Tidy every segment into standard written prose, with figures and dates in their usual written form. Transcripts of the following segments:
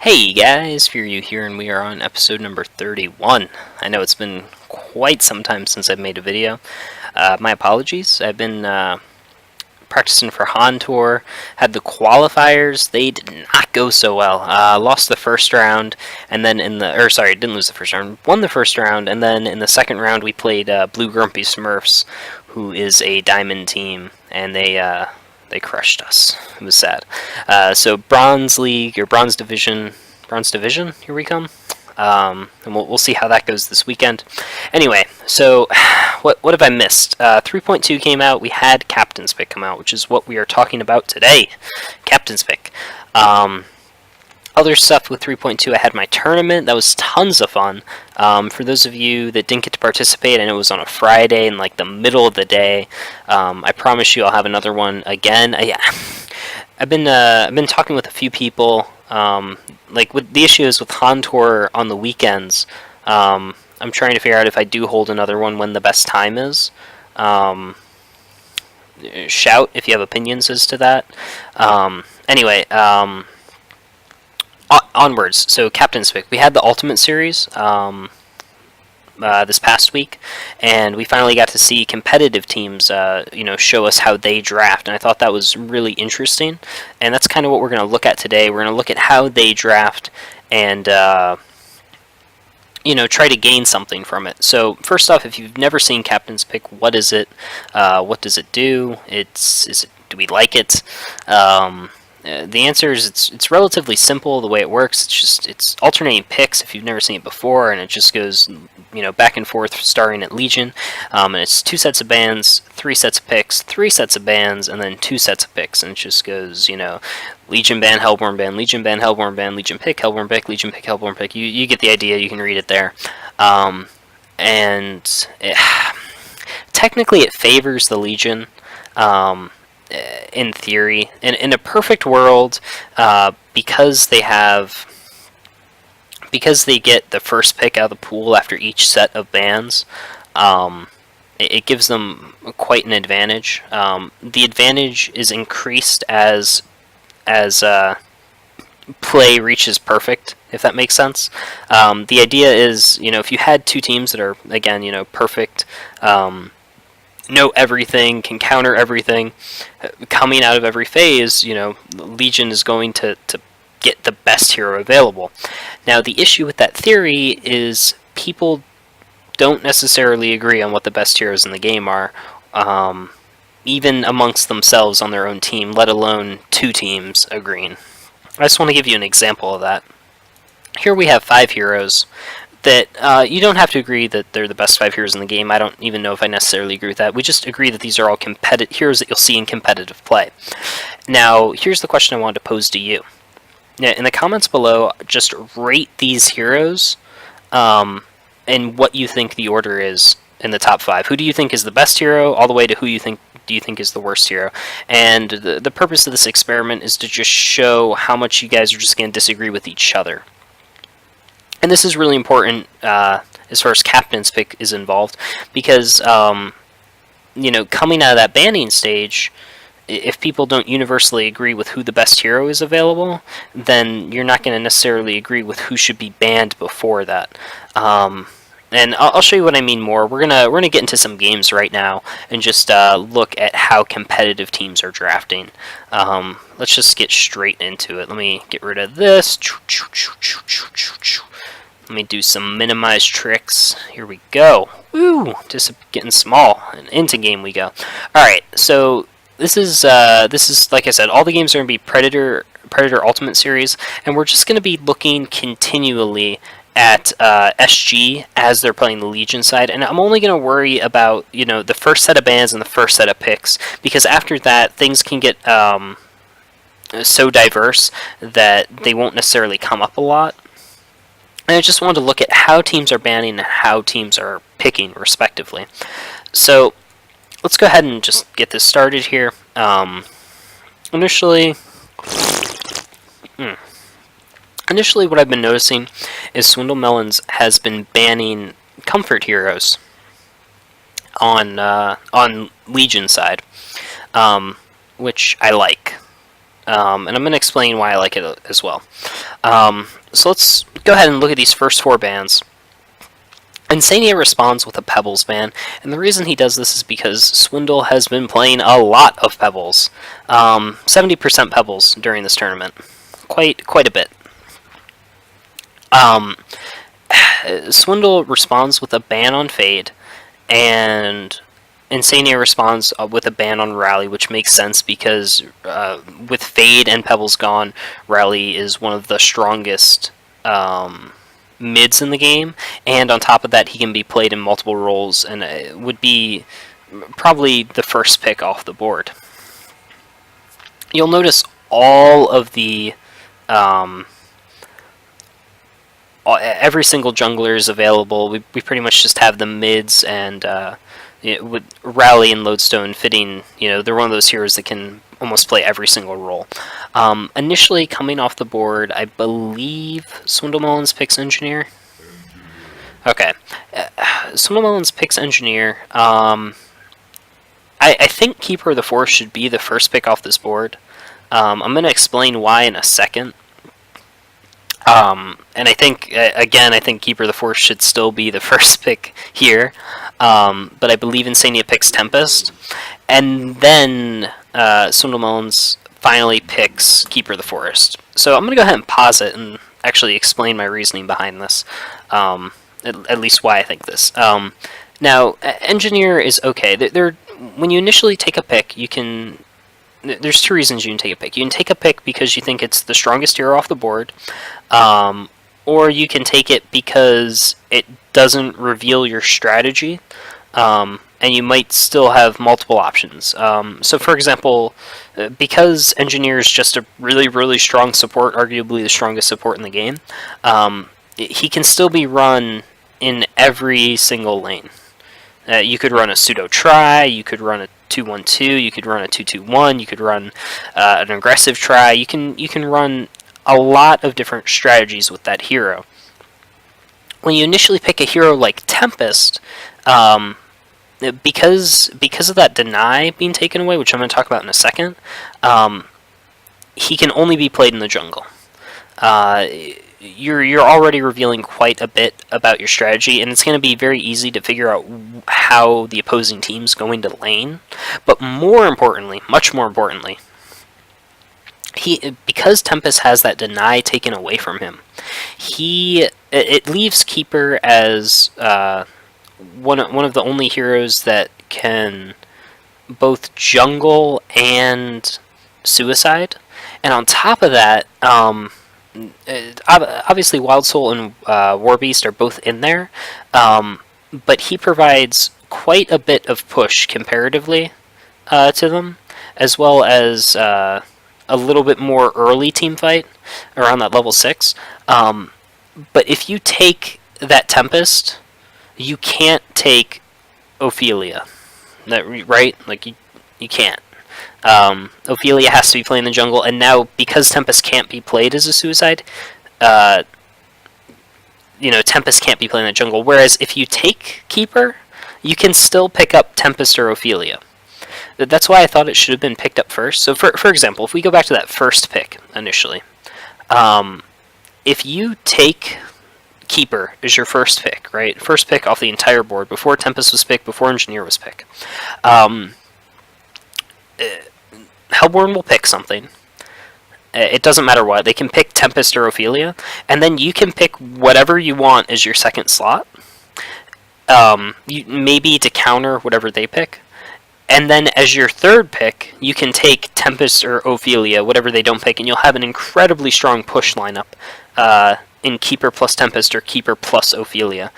Hey guys, Fearu here, and we are on episode number 31. I know it's been quite some time since I've made a video. My apologies. I've been practicing for Han Tour, had the qualifiers. They did not go so well. Lost the first round, and then didn't lose the first round. Won the first round, and then in the second round we played Blue Grumpy Smurfs, who is a diamond team, and they crushed us. It was sad. So Bronze League or Bronze Division, here we come. And we'll see how that goes this weekend. Anyway, so what have I missed? 3.2 came out. We had Captain's Pick come out, which is what we are talking about today. Captain's Pick. Other stuff with 3.2, I had my tournament. That was tons of fun. For those of you that didn't get to participate, I know it was on a Friday in like the middle of the day. I promise you I'll have another one again. I've been talking with a few people. With the issue is with Han Tour on the weekends. I'm trying to figure out if I do hold another one when the best time is. Shout if you have opinions as to that. Anyway. Onwards, so Captain's Pick. We had the Ultimate Series this past week, and we finally got to see competitive teams, show us how they draft, and I thought that was really interesting, and that's kind of what we're going to look at today. We're going to look at how they draft and, try to gain something from it. So first off, if you've never seen Captain's Pick, what is it? What does it do? Do we like it? The answer is it's relatively simple the way it works. It's alternating picks if you've never seen it before, and it just goes back and forth starting at Legion. And it's 2 sets of bands, 3 sets of picks, 3 sets of bands, and then 2 sets of picks, and it just goes Legion band, Hellborn band, Legion band, Hellborn band, Legion pick, Hellborn pick, Legion pick, Hellborn pick. You get the idea. You can read it there. Technically it favors the Legion. In theory, in a perfect world, because they get the first pick out of the pool after each set of bands, it gives them quite an advantage. The advantage is increased as play reaches perfect, if that makes sense. The idea is, if you had 2 teams that are, again, perfect, know everything, can counter everything, coming out of every phase, Legion is going to get the best hero available. Now, the issue with that theory is people don't necessarily agree on what the best heroes in the game are, even amongst themselves on their own team, let alone 2 teams agreeing. I just want to give you an example of that. Here we have 5 heroes that you don't have to agree that they're the best 5 heroes in the game. I don't even know if I necessarily agree with that. We just agree that these are all heroes that you'll see in competitive play. Now, here's the question I wanted to pose to you. In the comments below, just rate these heroes and what you think the order is in the top 5. Who do you think is the best hero, all the way to who do you think is the worst hero? And the purpose of this experiment is to just show how much you guys are just going to disagree with each other. And this is really important as far as Captain's Pick is involved, because coming out of that banning stage, if people don't universally agree with who the best hero is available, then you're not going to necessarily agree with who should be banned before that. And I'll show you what I mean more. We're gonna get into some games right now and just look at how competitive teams are drafting. Let's just get straight into it. Let me get rid of this. Let me do some minimize tricks. Here we go. Woo! Just getting small. And into game we go. Alright, so this is like I said, all the games are going to be Predator Ultimate Series, and we're just going to be looking continually at SG as they're playing the Legion side, and I'm only going to worry about the first set of bands and the first set of picks, because after that things can get so diverse that they won't necessarily come up a lot. And I just wanted to look at how teams are banning and how teams are picking, respectively. So let's go ahead and just get this started here. Initially, what I've been noticing is Swindle Melons has been banning comfort heroes on Legion side, which I like. and I'm going to explain why I like it as well. So let's go ahead and look at these first 4 bans. Insania responds with a Pebbles ban, and the reason he does this is because Swindle has been playing a lot of Pebbles. 70% Pebbles during this tournament. Quite a bit. Swindle responds with a ban on Fade, and Insania responds with a ban on Rally, which makes sense because with Fade and Pebbles gone, Rally is one of the strongest mids in the game, and on top of that, he can be played in multiple roles, and would be probably the first pick off the board. You'll notice all of the every single jungler is available. We pretty much just have the mids and with Rally and Lodestone fitting. They're one of those heroes that can almost play every single role. Initially coming off the board, I believe Swindle Mullins picks Engineer. Okay, Swindle Mullins picks Engineer. I think Keeper of the Forest should be the first pick off this board. I'm going to explain why in a second. And I think, again, Keeper of the Forest should still be the first pick here. But I believe Insania picks Tempest. And then Swindle Mullins finally picks Keeper of the Forest. So I'm going to go ahead and pause it and actually explain my reasoning behind this. At least why I think this. Now, Engineer is okay. When you initially take a pick, you can... There's 2 reasons you can take a pick. You can take a pick because you think it's the strongest hero off the board, or you can take it because it doesn't reveal your strategy, and you might still have multiple options. So, for example, because Engineer is just a really, really strong support, arguably the strongest support in the game, he can still be run in every single lane. You could run a pseudo try, you could run a 2-1-2, you could run a 2-2-1, you could run an aggressive try. You can run a lot of different strategies with that hero. When you initially pick a hero like Tempest, because of that deny being taken away, which I'm going to talk about in a second, he can only be played in the jungle. You're already revealing quite a bit about your strategy, and it's going to be very easy to figure out how the opposing team's going to lane. But more importantly, much more importantly, because Tempest has that deny taken away from him, it leaves Keeper as one of the only heroes that can both jungle and suicide. And on top of that, obviously Wild Soul and Warbeast are both in there, but he provides quite a bit of push comparatively to them, as well as a little bit more early team fight around that level 6. But if you take that Tempest, you can't take Ophelia, right? Like you can't. Ophelia has to be playing in the jungle, and now because Tempest can't be played as a suicide, Tempest can't be playing in the jungle. Whereas if you take Keeper, you can still pick up Tempest or Ophelia. That's why I thought it should have been picked up first. So for example, if we go back to that first pick initially, if you take Keeper as your first pick, right? First pick off the entire board, before Tempest was picked, before Engineer was picked. Hellborn will pick something. It doesn't matter what. They can pick Tempest or Ophelia, and then you can pick whatever you want as your second slot. Maybe to counter whatever they pick. And then as your third pick, you can take Tempest or Ophelia, whatever they don't pick, and you'll have an incredibly strong push lineup in Keeper plus Tempest or Keeper plus Ophelia.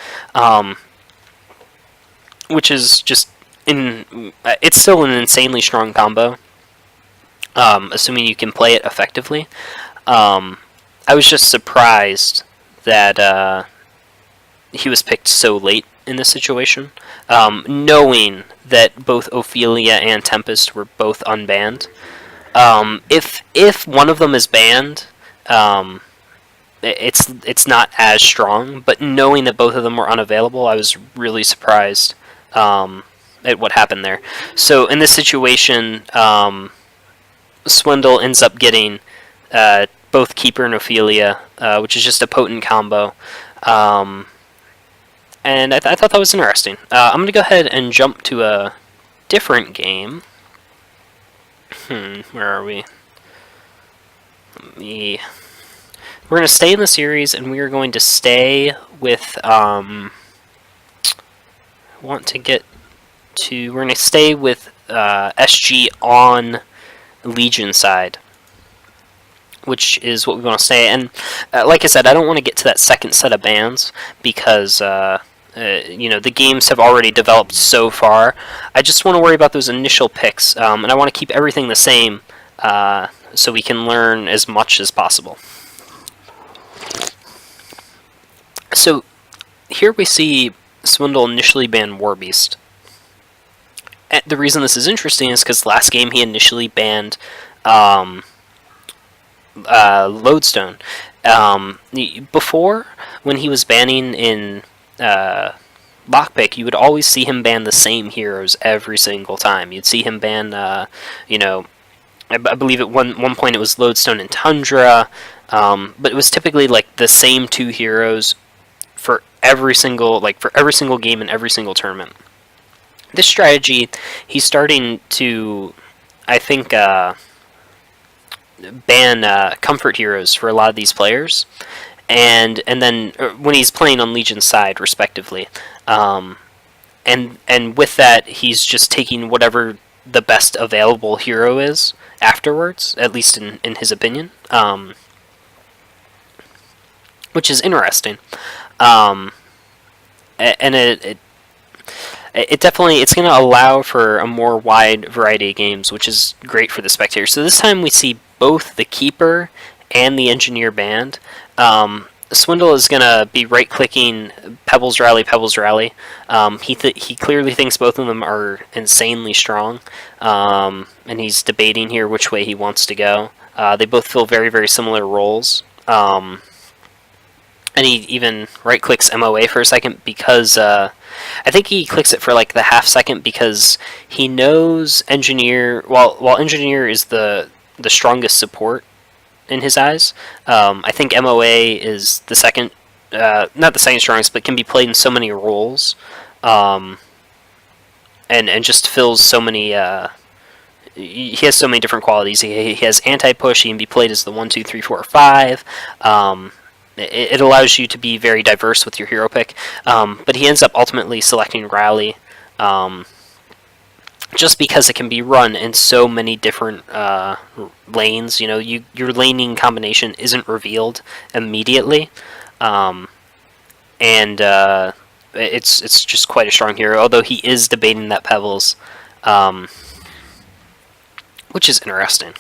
Which is just... it's still an insanely strong combo, assuming you can play it effectively. I was just surprised that he was picked so late in this situation, knowing that both Ophelia and Tempest were both unbanned. If one of them is banned, it's not as strong, but knowing that both of them were unavailable, I was really surprised at what happened there. So in this situation, Swindle ends up getting both Keeper and Ophelia, which is just a potent combo. And I thought that was interesting. I'm going to go ahead and jump to a different game. Where are we? We're going to stay in the series, and we are going to stay with... we're going to stay with SG on Legion side, which is what we want to say. And like I said, I don't want to get to that second set of bans because the games have already developed so far. I just want to worry about those initial picks, and I want to keep everything the same so we can learn as much as possible. So here we see Swindle initially ban Warbeast. And the reason this is interesting is because last game he initially banned Lodestone. Before, when he was banning in Lockpick, you would always see him ban the same heroes every single time. You'd see him ban, I believe at one point it was Lodestone and Tundra, but it was typically like the same two heroes for every single game in every single tournament. This strategy, he's starting to, I think, ban comfort heroes for a lot of these players, and then when he's playing on Legion's side, respectively, and with that, he's just taking whatever the best available hero is afterwards, at least in his opinion, which is interesting, and it definitely, it's going to allow for a more wide variety of games, which is great for the spectators. So this time we see both the Keeper and the Engineer banned. Swindle is going to be right-clicking Pebbles Rally, Pebbles Rally. He clearly thinks both of them are insanely strong, and he's debating here which way he wants to go. They both fill very, very similar roles. And he even right-clicks MOA for a second because I think he clicks it for like the half second because he knows Engineer. While Engineer is the strongest support in his eyes, I think MOA is the second, not the second strongest, but can be played in so many roles, and just fills so many. He has so many different qualities. He has anti-push. He can be played as the 1, 2, 3, 4, 5. It allows you to be very diverse with your hero pick, but he ends up ultimately selecting Rally, just because it can be run in so many different lanes. Your laning combination isn't revealed immediately, and it's just quite a strong hero. Although he is debating that Pebbles, which is interesting.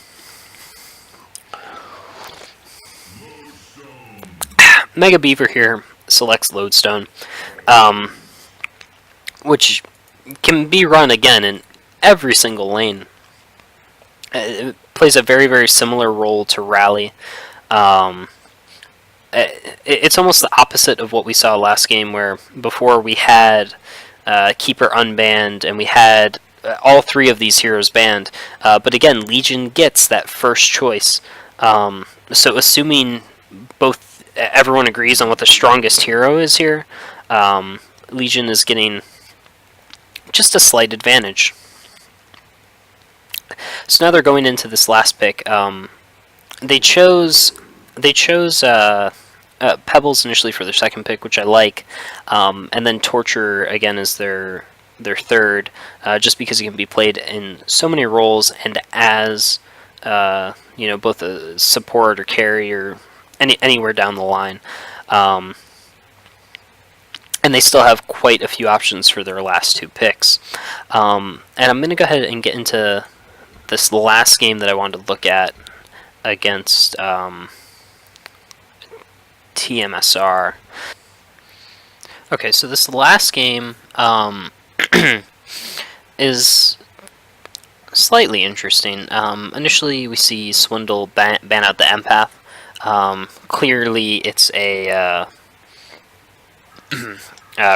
Mega Beaver here selects Lodestone, which can be run again in every single lane. It plays a very, very similar role to Rally. It's almost the opposite of what we saw last game, where before we had Keeper unbanned and we had all three of these heroes banned. But again, Legion gets that first choice. So assuming everyone agrees on what the strongest hero is here, Legion is getting just a slight advantage. So now they're going into this last pick. They chose Pebbles initially for their second pick, which I like, and then Torture again is their third, just because he can be played in so many roles and as both a support or carry or anywhere down the line. And they still have quite a few options for their last two picks. And I'm going to go ahead and get into this last game that I wanted to look at against TMSR. Okay, so this last game is slightly interesting. Initially, we see Swindle ban out the Empath. Clearly, it's a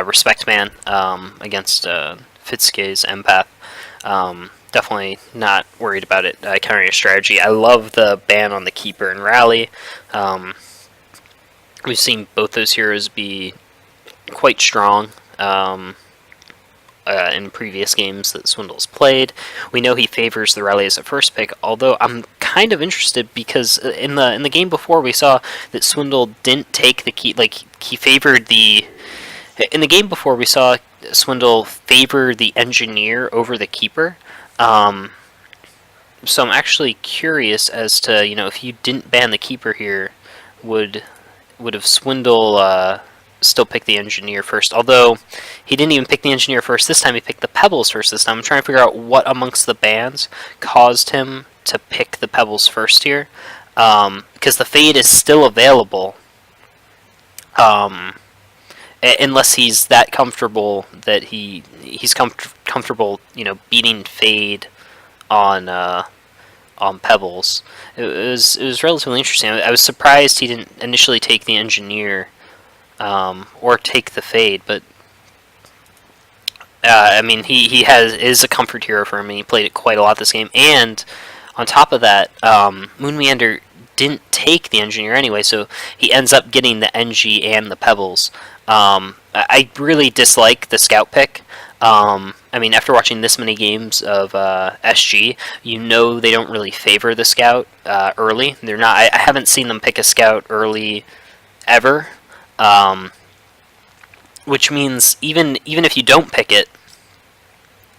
respect ban against Fitzkay's Empath. definitely not worried about it countering a strategy. I love the ban on the Keeper and Rally. We've seen both those heroes be quite strong in previous games that Swindle's played. We know he favors the Rally as a first pick, although I'm kind of interested because in the game before we saw that Swindle didn't take the key, like he favored the. In the game before we saw Swindle favor the Engineer over the Keeper. So I'm actually curious as to, if you didn't ban the Keeper here, would have Swindle still pick the Engineer first? Although he didn't even pick the Engineer first this time, he picked the Pebbles first this time. I'm trying to figure out what amongst the bans caused him to pick the Pebbles first here, because the Fade is still available, unless he's that comfortable that he's comfortable, beating Fade on Pebbles. It was relatively interesting. I was surprised he didn't initially take the Engineer or take the Fade, but I mean he is a comfort hero for him, and he played it quite a lot this game. And on top of that, Moon Meander didn't take the Engineer anyway, so he ends up getting the NG and the Pebbles. I really dislike the Scout pick. I mean, after watching this many games of SG, they don't really favor the Scout early. They're not. I haven't seen them pick a Scout early ever, which means even if you don't pick it,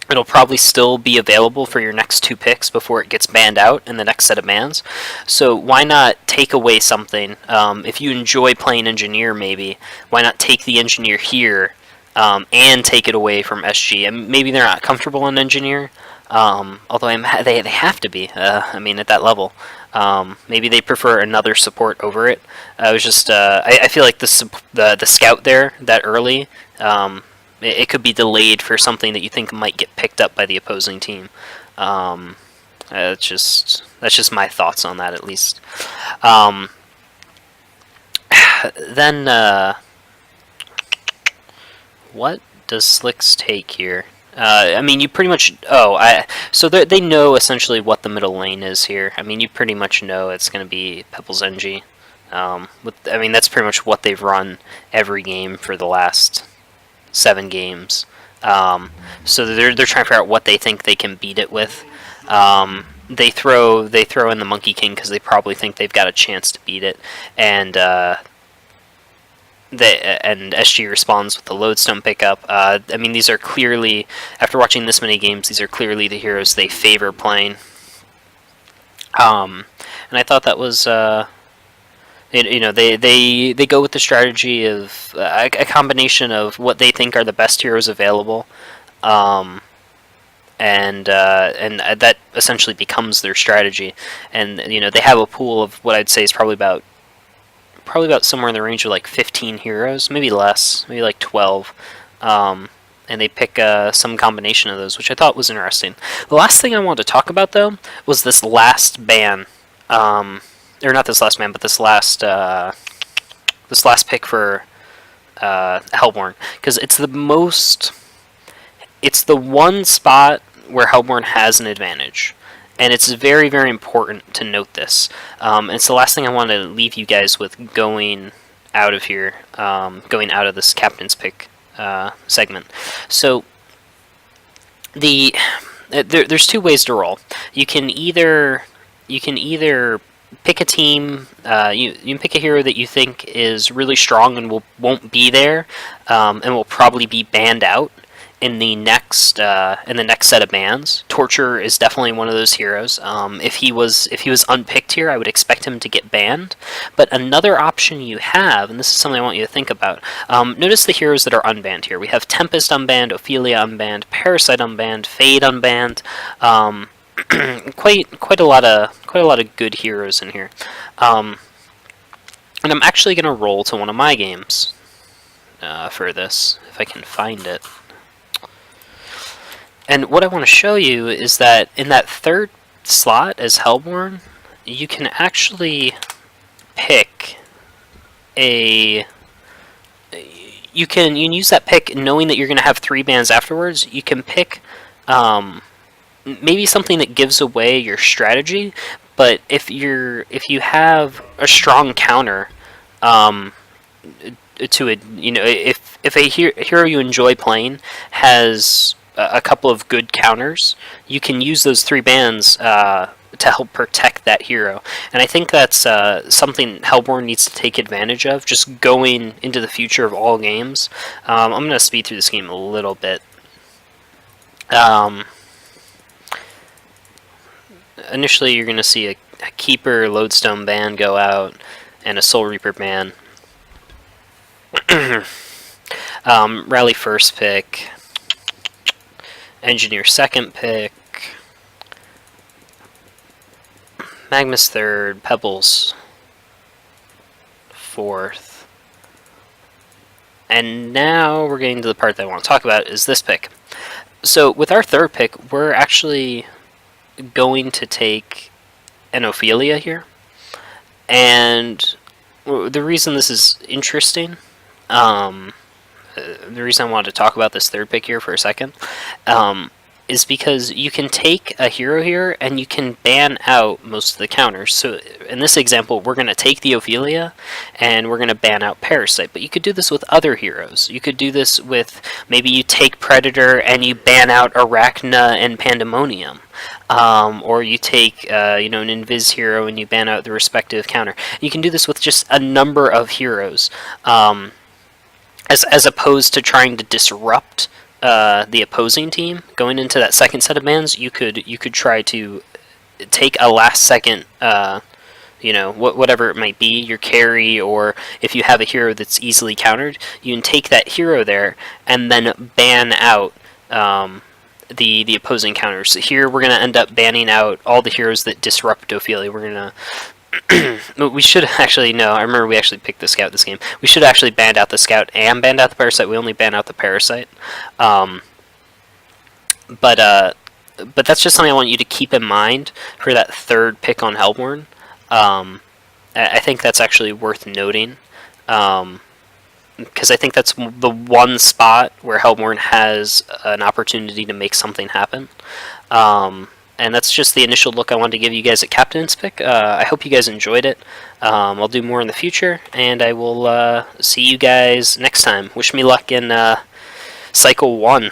it'll probably still be available for your next 2 picks before it gets banned out in the next set of bans. So why not take away something? If you enjoy playing Engineer, maybe, why not take the Engineer here and take it away from SG? And maybe they're not comfortable on Engineer, although they have to be. I mean, at that level. Maybe they prefer another support over it. I was just I feel like the Scout there that early. It could be delayed for something that you think might get picked up by the opposing team. That's just my thoughts on that, at least. Then, what does Slicks take here? I mean, you pretty much. So they know essentially what the middle lane is here. I mean, you pretty much know it's going to be Pebbles NG. I mean, that's pretty much what they've run every game for the last 7 games. So they're trying to figure out what they think they can beat it with. They throw in the Monkey King because they probably think they've got a chance to beat it, and SG responds with the Lodestone pickup. I mean, these are clearly, after watching this many games, these are clearly the heroes they favor playing. And I thought that was. They go with the strategy of a combination of what they think are the best heroes available, and that essentially becomes their strategy. And they have a pool of what I'd say is probably about somewhere in the range of like 15 heroes, maybe less, maybe like 12. And they pick some combination of those, which I thought was interesting. The last thing I wanted to talk about, though, was this last ban. Or not this last ban, but this last pick for Hellborn, because it's the one spot where Hellborn has an advantage, and it's very, very important to note this. And it's the last thing I want to leave you guys with going out of here, going out of this captain's pick segment. So there's 2 ways to roll. You can either pick a team. You can pick a hero that you think is really strong and won't be there, and will probably be banned out in the next set of bans. Torture is definitely one of those heroes. If he was unpicked here, I would expect him to get banned. But another option you have, and this is something I want you to think about. Notice the heroes that are unbanned here. We have Tempest unbanned, Ophelia unbanned, Parasite unbanned, Fade unbanned. Quite a lot of good heroes in here, and I'm actually gonna roll to one of my games for this, if I can find it. And what I want to show you is that in that 3rd slot as Hellborn, you can actually pick a. You can use that pick knowing that you're going to have 3 bans afterwards. You can pick maybe something that gives away your strategy. But if you have a strong counter, um, to it, if a hero you enjoy playing has a couple of good counters, you can use those 3 bans to help protect that hero. And I think that's something Hellborn needs to take advantage of, just going into the future of all games. I'm going to speed through this game a little bit. Initially, you're going to see a Keeper Lodestone ban go out, and a Soul Reaper ban. Rally first pick, Engineer second pick, Magnus third, Pebbles fourth. And now we're getting to the part that I want to talk about, is this pick. So with our third pick, we're actually going to take an Ophelia here. And the reason this is interesting, the reason I wanted to talk about this third pick here for a second, is because you can take a hero here and you can ban out most of the counters. So in this example, we're going to take the Ophelia and we're going to ban out Parasite. But you could do this with other heroes. You could do this with, maybe you take Predator and you ban out Arachna and Pandemonium. Or you take an Invis hero and you ban out the respective counter. You can do this with just a number of heroes. As opposed to trying to disrupt the opposing team going into that second set of bans, you could try to take a last second, whatever it might be, your carry, or if you have a hero that's easily countered, you can take that hero there and then ban out the opposing counters. So here we're going to end up banning out all the heroes that disrupt Ophelia. We're going to we should actually, no, I remember we actually picked the Scout this game. We should actually ban out the Scout and ban out the Parasite. We only ban out the Parasite. But that's just something I want you to keep in mind for that third pick on Hellborn. I think that's actually worth noting. Because I think that's the one spot where Hellborn has an opportunity to make something happen. And that's just the initial look I wanted to give you guys at Captain's Pick. I hope you guys enjoyed it. I'll do more in the future, and I will see you guys next time. Wish me luck in Cycle 1.